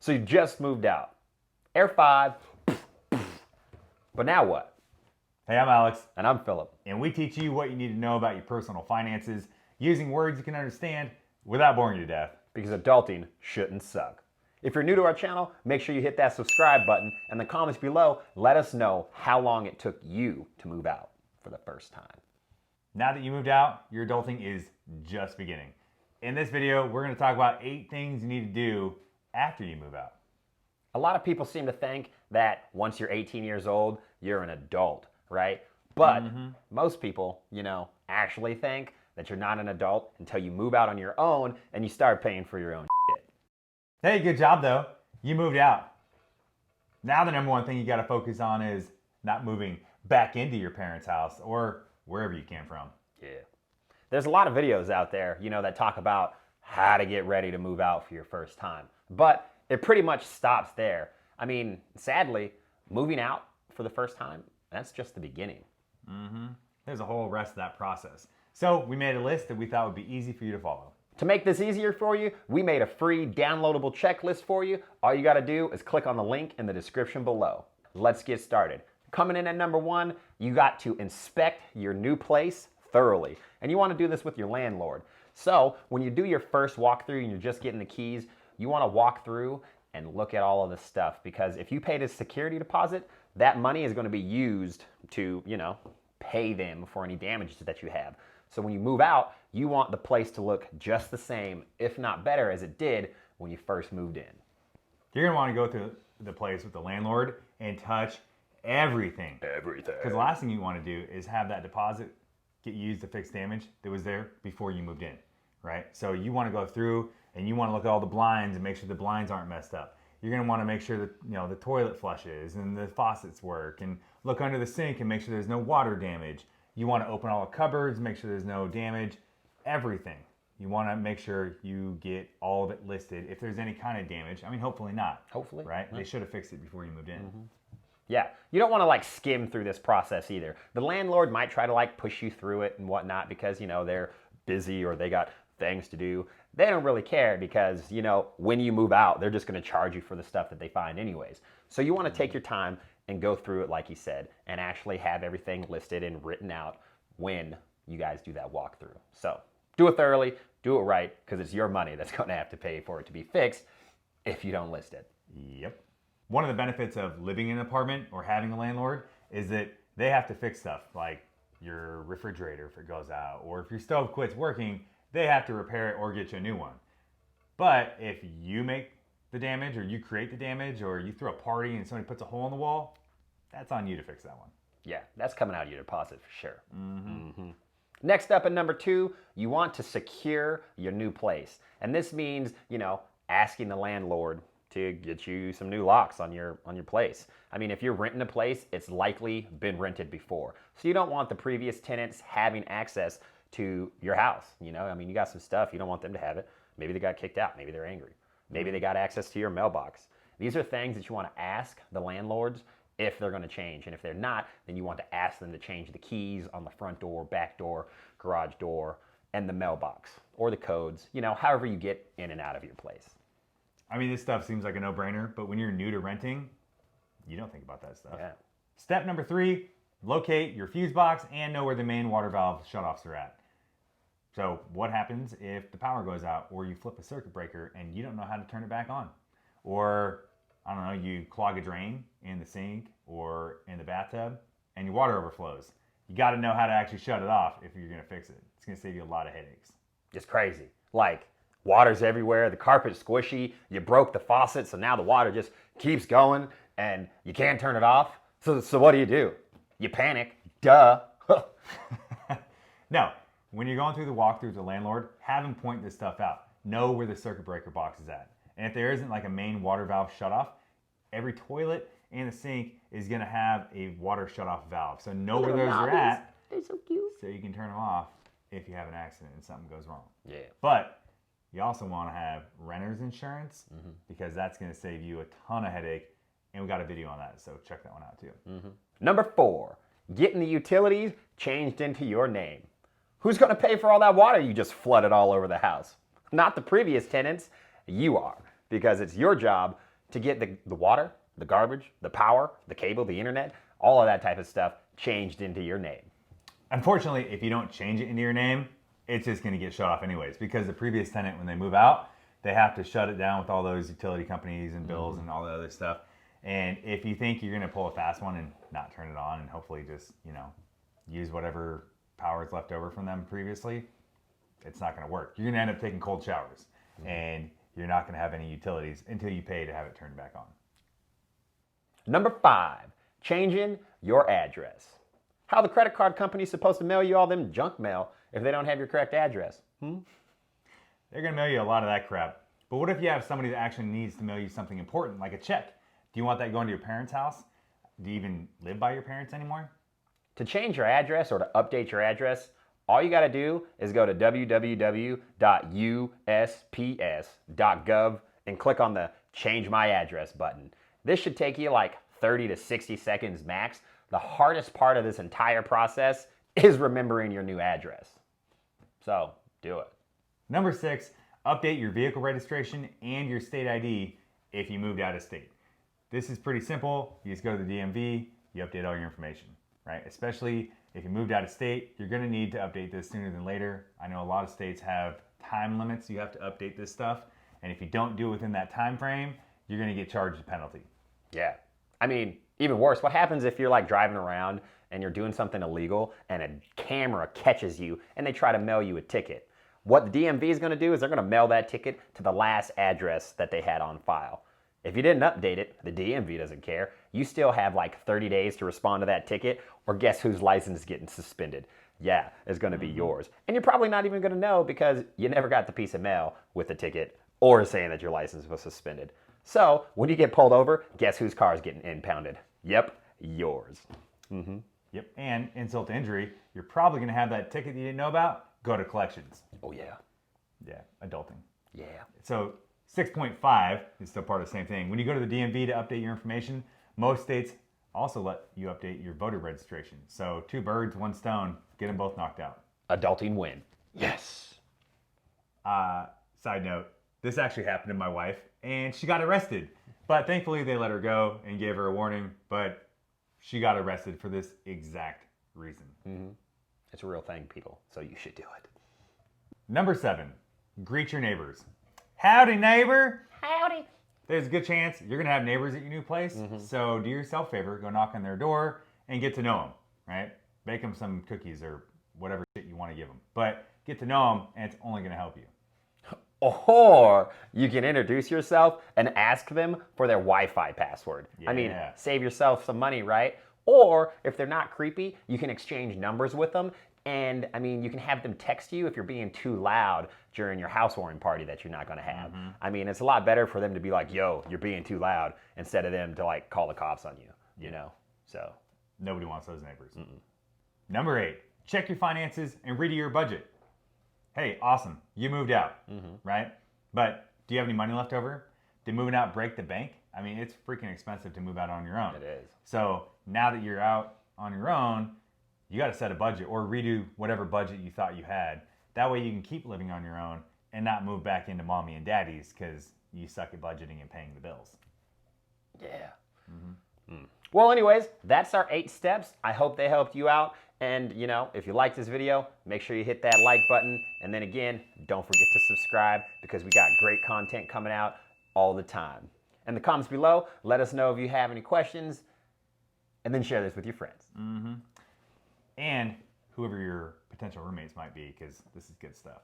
So you just moved out. Air 5. But now what? Hey, I'm Alex. And I'm Philip. And we teach you what you need to know about your personal finances using words you can understand without boring you to death. Because adulting shouldn't suck. If you're new to our channel, make sure you hit that subscribe button. And in the comments below, let us know how long it took you to move out for the first time. Now that you moved out, your adulting is just beginning. In this video, we're going to talk about 8 things you need to do after you move out. A lot of people seem to think that once you're 18 years old, you're an adult, right? But most people, actually think that you're not an adult until you move out on your own and you start paying for your own shit. Hey, good job though. You moved out. Now the number one thing you got to focus on is not moving back into your parents' house or wherever you came from. Yeah. There's a lot of videos out there, that talk about how to get ready to move out for your first time. But it pretty much stops there. I mean, sadly, moving out for the first time, that's just the beginning. There's a whole rest of that process. So we made a list that we thought would be easy for you to follow. To make this easier for you, we made a free downloadable checklist for you. All you gotta do is click on the link in the description below. Let's get started. Coming in at number 1, you got to inspect your new place thoroughly. And you wanna do this with your landlord. So when you do your first walkthrough and you're just getting the keys, you wanna walk through and look at all of this stuff, because if you paid a security deposit, that money is gonna be used to, pay them for any damages that you have. So when you move out, you want the place to look just the same, if not better, as it did when you first moved in. You're going to want to go through the place with the landlord and touch everything. Everything. Because the last thing you want to do is have that deposit get used to fix damage that was there before you moved in, right? So you want to go through and you want to look at all the blinds and make sure the blinds aren't messed up. You're going to want to make sure that the toilet flushes and the faucets work, and look under the sink and make sure there's no water damage. You want to open all the cupboards, make sure there's no damage, everything. You want to make sure you get all of it listed. If there's any kind of damage, I mean, hopefully not. Hopefully. Right? Yeah. They should have fixed it before you moved in. Yeah, you don't want to skim through this process either. The landlord might try to push you through it and whatnot because, they're busy or they got things to do. They don't really care because, when you move out, they're just going to charge you for the stuff that they find anyways. So you want to take your time and go through it like he said, and actually have everything listed and written out when you guys do that walkthrough. So do it thoroughly, do it right, because it's your money that's going to have to pay for it to be fixed if you don't list it. Yep. One of the benefits of living in an apartment or having a landlord is that they have to fix stuff like your refrigerator if it goes out, or if your stove quits working, they have to repair it or get you a new one. But if you make the damage, or you create the damage, or you throw a party and somebody puts a hole in the wall, that's on you to fix that one. Yeah, that's coming out of your deposit for sure. Next up at number 2, you want to secure your new place. And this means, asking the landlord to get you some new locks on your place. I mean, if you're renting a place, it's likely been rented before. So you don't want the previous tenants having access to your house. I mean, you got some stuff, you don't want them to have it. Maybe they got kicked out, maybe they're angry. Maybe they got access to your mailbox. These are things that you want to ask the landlords if they're going to change. And if they're not, then you want to ask them to change the keys on the front door, back door, garage door, and the mailbox, or the codes, however you get in and out of your place. I mean, this stuff seems like a no-brainer, but when you're new to renting, you don't think about that stuff. Yeah. Step number 3, locate your fuse box and know where the main water valve shutoffs are at. So what happens if the power goes out, or you flip a circuit breaker and you don't know how to turn it back on? Or, I don't know, you clog a drain in the sink or in the bathtub and your water overflows. You got to know how to actually shut it off if you're going to fix it. It's going to save you a lot of headaches. It's crazy. Water's everywhere, the carpet's squishy, you broke the faucet, so now the water just keeps going and you can't turn it off. So what do? You panic. Duh. No, when you're going through the walkthrough with the landlord, have him point this stuff out. Know where the circuit breaker box is at. And if there isn't a main water valve shutoff, every toilet and the sink is going to have a water shutoff valve. So know where those are at. They're so cute. So you can turn them off if you have an accident and something goes wrong. Yeah. But you also want to have renter's insurance, because that's going to save you a ton of headache. And we got a video on that, so check that one out too. Number 4, getting the utilities changed into your name. Who's going to pay for all that water you just flooded all over the house? Not the previous tenants, you are, because it's your job to get the water, the garbage, the power, the cable, the internet, all of that type of stuff changed into your name. Unfortunately, if you don't change it into your name, it's just going to get shut off anyways, because the previous tenant, when they move out, they have to shut it down with all those utility companies and bills and all the other stuff. And if you think you're going to pull a fast one and not turn it on and hopefully just, use whatever power is left over from them previously, it's not going to work. You're going to end up taking cold showers and you're not going to have any utilities until you pay to have it turned back on. Number 5, changing your address. How the credit card company's supposed to mail you all them junk mail if they don't have your correct address? They're going to mail you a lot of that crap. But what if you have somebody that actually needs to mail you something important, like a check? Do you want that going to your parents' house? Do you even live by your parents anymore? To change your address or to update your address, all you got to do is go to www.usps.gov and click on the Change My Address button. This should take you like 30 to 60 seconds max. The hardest part of this entire process is remembering your new address. So, do it. Number 6, update your vehicle registration and your state ID if you moved out of state. This is pretty simple. You just go to the DMV, you update all your information, right? Especially if you moved out of state, you're going to need to update this sooner than later. I know a lot of states have time limits. You have to update this stuff. And if you don't do it within that time frame, you're going to get charged a penalty. Yeah. I mean, even worse, what happens if you're like driving around and you're doing something illegal and a camera catches you and they try to mail you a ticket? What the DMV is going to do is they're going to mail that ticket to the last address that they had on file. If you didn't update it, the DMV doesn't care. You still have like 30 days to respond to that ticket, or guess whose license is getting suspended? Yeah, it's going to be yours. And you're probably not even going to know because you never got the piece of mail with the ticket or saying that your license was suspended. So when you get pulled over, guess whose car is getting impounded? Yep, yours. Yep, and insult to injury, you're probably going to have that ticket you didn't know about go to collections. Oh yeah. Yeah, adulting. Yeah. So 6.5 is still part of the same thing. When you go to the DMV to update your information, most states also let you update your voter registration. So 2 birds, 1 stone, get them both knocked out. Adulting win. Yes. Side note, this actually happened to my wife and she got arrested. But thankfully they let her go and gave her a warning, but she got arrested for this exact reason. It's a real thing, people, so you should do it. Number 7, greet your neighbors. Howdy, neighbor. Howdy. There's a good chance you're going to have neighbors at your new place. So do yourself a favor, go knock on their door and get to know them, right? Bake them some cookies or whatever shit you want to give them. But get to know them and it's only going to help you. Or you can introduce yourself and ask them for their Wi-Fi password. I mean, Yeah. save yourself some money, right? Or if they're not creepy, you can exchange numbers with them. And I mean, you can have them text you if you're being too loud during your housewarming party that you're not going to have. I mean, it's a lot better for them to be like, yo, you're being too loud, instead of them to like call the cops on you, you know? So Nobody wants those neighbors. Number 8, check your finances and redo your budget. Hey, awesome. You moved out, right? But do you have any money left over? Did moving out break the bank? I mean, it's freaking expensive to move out on your own. it is. So now that you're out on your own, you got to set a budget or redo whatever budget you thought you had. That way you can keep living on your own and not move back into mommy and daddy's because you suck at budgeting and paying the bills. Yeah. Well, anyways, that's our 8 steps. I hope they helped you out. And, you know, if you like this video, make sure you hit that like button. And then again, don't forget to subscribe because we got great content coming out all the time. In the comments below, let us know if you have any questions. And then share this with your friends. And whoever your potential roommates might be, because this is good stuff.